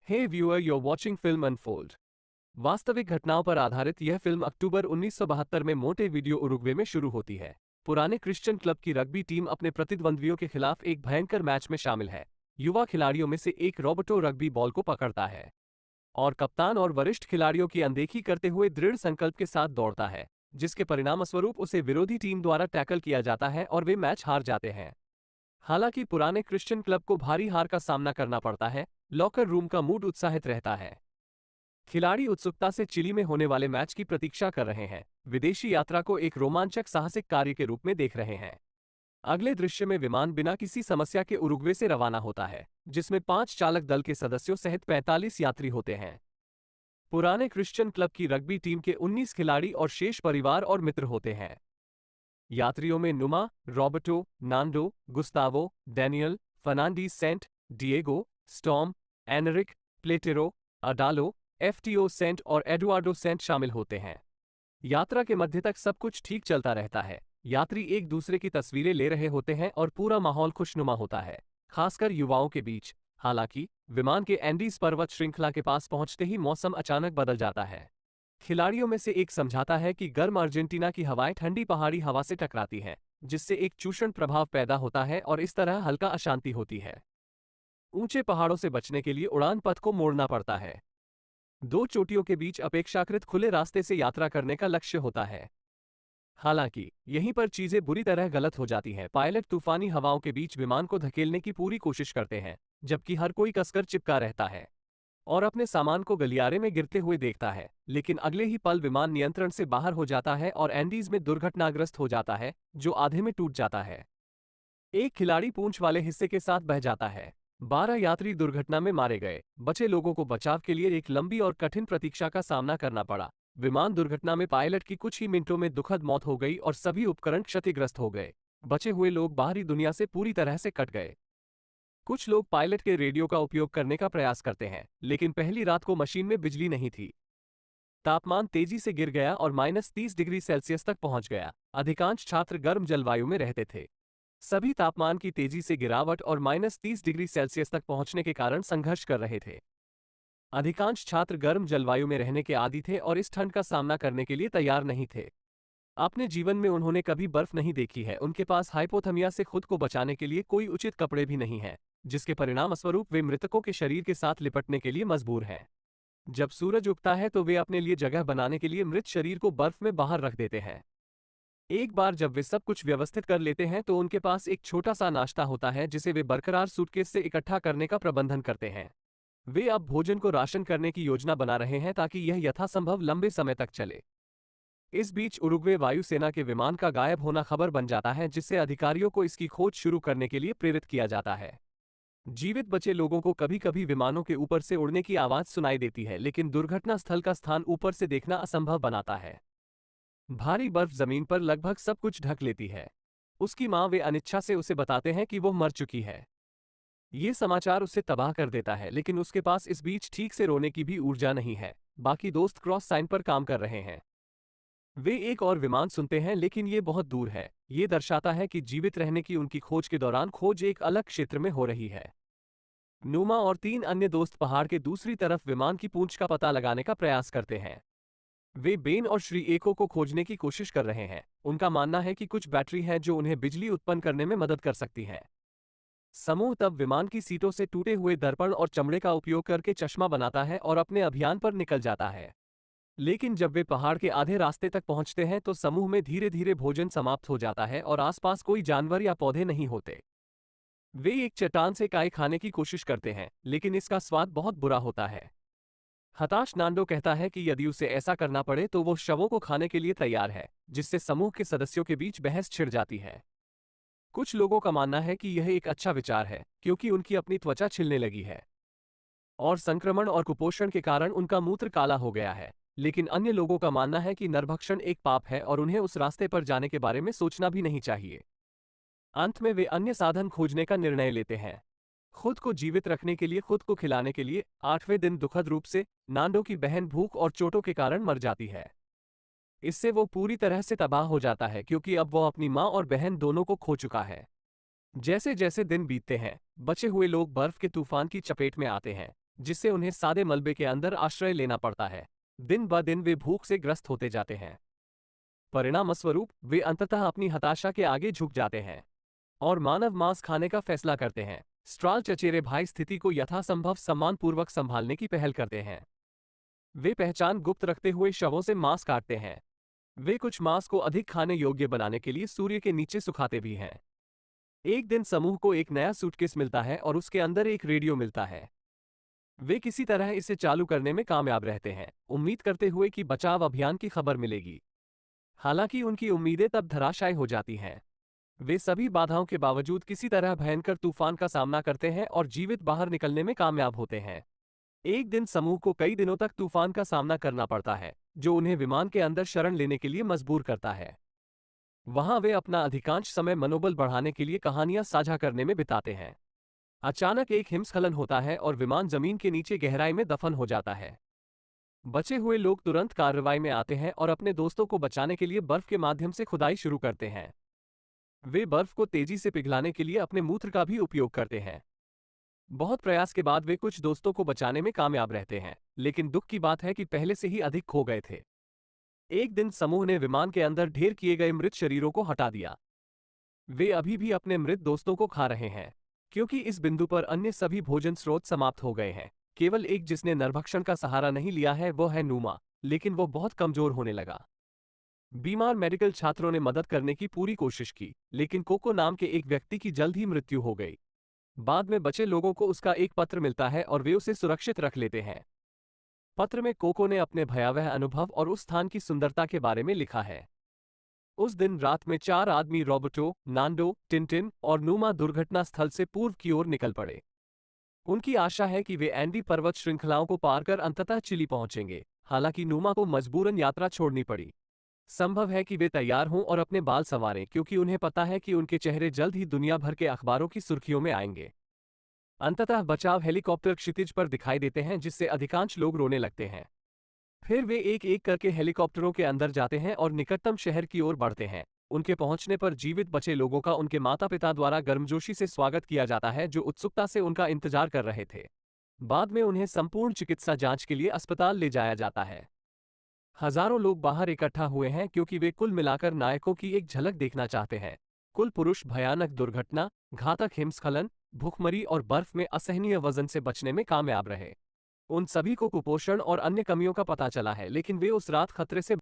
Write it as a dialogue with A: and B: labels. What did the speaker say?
A: Hey viewer, you're watching film unfold। वास्तविक घटनाओं पर आधारित यह फिल्म अक्टूबर 1972 में मोंटेवीडियो, उरुग्वे में शुरू होती है। पुराने क्रिश्चियन क्लब की रग्बी टीम अपने प्रतिद्वंद्वियों के खिलाफ एक भयंकर मैच में शामिल है। युवा खिलाड़ियों में से एक रॉबर्टो रग्बी बॉल को पकड़ता है और कप्तान और वरिष्ठ खिलाड़ियों की अनदेखी करते हुए दृढ़ संकल्प के साथ दौड़ता है, जिसके परिणामस्वरूप उसे विरोधी टीम द्वारा टैकल किया जाता है और वे मैच हार जाते हैं। हालांकि पुराने क्रिश्चियन क्लब को भारी हार का सामना करना पड़ता है, लॉकर रूम का मूड उत्साहित रहता है। खिलाड़ी उत्सुकता से चिली में होने वाले मैच की प्रतीक्षा कर रहे हैं, विदेशी यात्रा को एक रोमांचक साहसिक कार्य के रूप में देख रहे हैं। अगले दृश्य में विमान बिना किसी समस्या के उरुग्वे से रवाना होता है, जिसमें 5 चालक दल के सदस्यों सहित 45 यात्री होते हैं। पुराने क्रिश्चियन क्लब की रग्बी टीम के 19 खिलाड़ी और शेष परिवार और मित्र होते हैं। यात्रियों में Numa, Roberto, Nando, Gustavo, Daniel, Fernandez सेंट, डिएगो, स्टॉर्म, एनरिक, प्लेटेरो, अडालो, एफटीओ सेंट और एडुआर्डो सेंट शामिल होते हैं। यात्रा के मध्य तक सब कुछ ठीक चलता रहता है। यात्री एक दूसरे की तस्वीरें ले रहे होते हैं और पूरा माहौल खुशनुमा होता है, खासकर युवाओं के बीच। हालांकि विमान के एंडीज पर्वत श्रृंखला के पास पहुंचते ही मौसम अचानक बदल जाता है। खिलाड़ियों में से एक समझाता है कि गर्म अर्जेंटीना की हवाएं ठंडी पहाड़ी हवा से टकराती हैं, जिससे एक चूषण प्रभाव पैदा होता है और इस तरह हल्का अशांति होती है। ऊंचे पहाड़ों से बचने के लिए उड़ान पथ को मोड़ना पड़ता है। 2 चोटियों के बीच अपेक्षाकृत खुले रास्ते से यात्रा करने का लक्ष्य होता है। हालांकि यहीं पर चीजें बुरी तरह गलत हो जाती हैं। पायलट तूफानी हवाओं के बीच विमान को धकेलने की पूरी कोशिश करते हैं, जबकि हर कोई कसकर चिपका रहता है और अपने सामान को गलियारे में गिरते हुए देखता है। लेकिन अगले ही पल विमान नियंत्रण से बाहर हो जाता है और एंडीज में दुर्घटनाग्रस्त हो जाता है, जो आधे में टूट जाता है। एक खिलाड़ी पूंछ वाले हिस्से के साथ बह जाता है। 12 यात्री दुर्घटना में मारे गए। बचे लोगों को बचाव के लिए एक लंबी और कठिन प्रतीक्षा का सामना करना पड़ा। विमान दुर्घटना में पायलट की कुछ ही मिनटों में दुखद मौत हो गई और सभी उपकरण क्षतिग्रस्त हो गए। बचे हुए लोग बाहरी दुनिया से पूरी तरह से कट गए। कुछ लोग पायलट के रेडियो का उपयोग करने का प्रयास करते हैं, लेकिन पहली रात को मशीन में बिजली नहीं थी। तापमान तेजी से गिर गया और -30 डिग्री सेल्सियस तक पहुंच गया। अधिकांश छात्र गर्म जलवायु में रहते थे। सभी तापमान की तेजी से गिरावट और -30 डिग्री सेल्सियस तक पहुंचने के कारण संघर्ष कर रहे थे। अधिकांश छात्र गर्म जलवायु में रहने के आदी थे और इस ठंड का सामना करने के लिए तैयार नहीं थे। अपने जीवन में उन्होंने कभी बर्फ नहीं देखी है। उनके पास हाइपोथर्मिया से खुद को बचाने के लिए कोई उचित कपड़े भी नहीं हैं, जिसके परिणामस्वरूप वे मृतकों के शरीर के साथ लिपटने के लिए मजबूर हैं। जब सूरज उगता है तो वे अपने लिए जगह बनाने के लिए मृत शरीर को बर्फ में बाहर रख देते हैं। एक बार जब वे सब कुछ व्यवस्थित कर लेते हैं तो उनके पास एक छोटा सा नाश्ता होता है, जिसे वे बरकरार सूटकेस से इकट्ठा करने का प्रबंधन करते हैं। वे अब भोजन को राशन करने की योजना बना रहे हैं ताकि यह यथासंभव लंबे समय तक चले। इस बीच उरुग्वे वायुसेना के विमान का गायब होना खबर बन जाता है, जिससे अधिकारियों को इसकी खोज शुरू करने के लिए प्रेरित किया जाता है। जीवित बचे लोगों को कभी कभी विमानों के ऊपर से उड़ने की आवाज सुनाई देती है, लेकिन दुर्घटना स्थल का स्थान ऊपर से देखना असंभव बनाता है। भारी बर्फ जमीन पर लगभग सब कुछ ढक लेती है। उसकी मां वे अनिच्छा से उसे बताते हैं कि वो मर चुकी है। ये समाचार उसे तबाह कर देता है, लेकिन उसके पास इस बीच ठीक से रोने की भी ऊर्जा नहीं है। बाकी दोस्त क्रॉस साइन पर काम कर रहे हैं। वे एक और विमान सुनते हैं, लेकिन ये बहुत दूर है। ये दर्शाता है कि जीवित रहने की उनकी खोज के दौरान खोज एक अलग क्षेत्र में हो रही है। नूमा और 3 अन्य दोस्त पहाड़ के दूसरी तरफ विमान की पूंछ का पता लगाने का प्रयास करते हैं। वे बेन और श्री एको को खोजने की कोशिश कर रहे हैं। उनका मानना है कि कुछ बैटरी है जो उन्हें बिजली उत्पन्न करने में मदद कर सकती है। समूह तब विमान की सीटों से टूटे हुए दर्पण और चमड़े का उपयोग करके चश्मा बनाता है और अपने अभियान पर निकल जाता है। लेकिन जब वे पहाड़ के आधे रास्ते तक पहुंचते हैं तो समूह में धीरे धीरे भोजन समाप्त हो जाता है और आसपास कोई जानवर या पौधे नहीं होते। वे एक चट्टान से काई खाने की कोशिश करते हैं, लेकिन इसका स्वाद बहुत बुरा होता है। हताश नांडो कहता है कि यदि उसे ऐसा करना पड़े तो वो शवों को खाने के लिए तैयार है, जिससे समूह के सदस्यों के बीच बहस छिड़ जाती है। कुछ लोगों का मानना है कि यह एक अच्छा विचार है, क्योंकि उनकी अपनी त्वचा छिलने लगी है और संक्रमण और कुपोषण के कारण उनका मूत्र काला हो गया है। लेकिन अन्य लोगों का मानना है कि नरभक्षण एक पाप है और उन्हें उस रास्ते पर जाने के बारे में सोचना भी नहीं चाहिए। अंत में वे अन्य साधन खोजने का निर्णय लेते हैं। खुद को जीवित रखने के लिए खुद को खिलाने के लिए 8वें दिन दुखद रूप से नांडो की बहन भूख और चोटों के कारण मर जाती है। इससे वो पूरी तरह से तबाह हो जाता है, क्योंकि अब वो अपनी मां और बहन दोनों को खो चुका है। जैसे जैसे दिन बीतते हैं, बचे हुए लोग बर्फ के तूफान की चपेट में आते हैं। जिससे उन्हें सादे मलबे के अंदर आश्रय लेना पड़ता है। दिन ब दिन वे भूख से ग्रस्त होते जाते हैं। परिणामस्वरूप वे अंततः अपनी हताशा के आगे झुक जाते हैं और मानव मांस खाने का फैसला करते हैं। स्ट्राल चचेरे भाई स्थिति को यथासंभव सम्मानपूर्वक संभालने की पहल करते हैं। वे पहचान गुप्त रखते हुए शवों से मांस काटते हैं। वे कुछ मांस को अधिक खाने योग्य बनाने के लिए सूर्य के नीचे सुखाते भी हैं। एक दिन समूह को एक नया सूटकेस मिलता है और उसके अंदर एक रेडियो मिलता है। वे किसी तरह इसे चालू करने में कामयाब रहते हैं, उम्मीद करते हुए कि बचाव अभियान की खबर मिलेगी। हालांकि उनकी उम्मीदें तब धराशायी हो जाती हैं। वे सभी बाधाओं के बावजूद किसी तरह भयंकर तूफान का सामना करते हैं और जीवित बाहर निकलने में कामयाब होते हैं। एक दिन समूह को कई दिनों तक तूफान का सामना करना पड़ता है, जो उन्हें विमान के अंदर शरण लेने के लिए मजबूर करता है। वहां वे अपना अधिकांश समय मनोबल बढ़ाने के लिए कहानियां साझा करने में बिताते हैं। अचानक एक हिमस्खलन होता है और विमान जमीन के नीचे गहराई में दफन हो जाता है। बचे हुए लोग तुरंत कार्रवाई में आते हैं और अपने दोस्तों को बचाने के लिए बर्फ के माध्यम से खुदाई शुरू करते हैं। वे बर्फ को तेजी से पिघलाने के लिए अपने मूत्र का भी उपयोग करते हैं। बहुत प्रयास के बाद वे कुछ दोस्तों को बचाने में कामयाब रहते हैं, लेकिन दुख की बात है कि पहले से ही अधिक खो गए थे। एक दिन समूह ने विमान के अंदर ढेर किए गए मृत शरीरों को हटा दिया। वे अभी भी अपने मृत दोस्तों को खा रहे हैं, क्योंकि इस बिंदु पर अन्य सभी भोजन स्रोत समाप्त हो गए हैं। केवल एक जिसने नरभक्षण का सहारा नहीं लिया है वो है नूमा, लेकिन वो बहुत कमजोर होने लगा। बीमार मेडिकल छात्रों ने मदद करने की पूरी कोशिश की, लेकिन कोको नाम के एक व्यक्ति की जल्द ही मृत्यु हो गई। बाद में बचे लोगों को उसका एक पत्र मिलता है और वे उसे सुरक्षित रख लेते हैं। पत्र में कोको ने अपने भयावह अनुभव और उस स्थान की सुंदरता के बारे में लिखा है। उस दिन रात में 4 आदमी रॉबर्टो, नांडो, टिंटिन और नूमा दुर्घटना स्थल से पूर्व की ओर निकल पड़े। उनकी आशा है कि वे एंडी पर्वत श्रृंखलाओं को पार कर अंततः चिली पहुंचेंगे। हालांकि नूमा को मजबूरन यात्रा छोड़नी पड़ी। संभव है कि वे तैयार हों और अपने बाल संवारें, क्योंकि उन्हें पता है कि उनके चेहरे जल्द ही दुनिया भर के अखबारों की सुर्खियों में आएंगे। अंततः बचाव हेलीकॉप्टर क्षितिज पर दिखाई देते हैं, जिससे अधिकांश लोग रोने लगते हैं। फिर वे एक एक करके हेलीकॉप्टरों के अंदर जाते हैं और निकटतम शहर की ओर बढ़ते हैं। उनके पहुंचने पर जीवित बचे लोगों का उनके माता पिता द्वारा गर्मजोशी से स्वागत किया जाता है, जो उत्सुकता से उनका इंतजार कर रहे थे। बाद में उन्हें संपूर्ण चिकित्सा जांच के लिए अस्पताल ले जाया जाता है। हजारों लोग बाहर इकट्ठा हुए हैं, क्योंकि वे कुल मिलाकर नायकों की एक झलक देखना चाहते हैं। कुल पुरुष भयानक दुर्घटना, घातक हिमस्खलन, भूखमरी और बर्फ में असहनीय वजन से बचने में कामयाब रहे। उन सभी को कुपोषण और अन्य कमियों का पता चला है, लेकिन वे उस रात खतरे से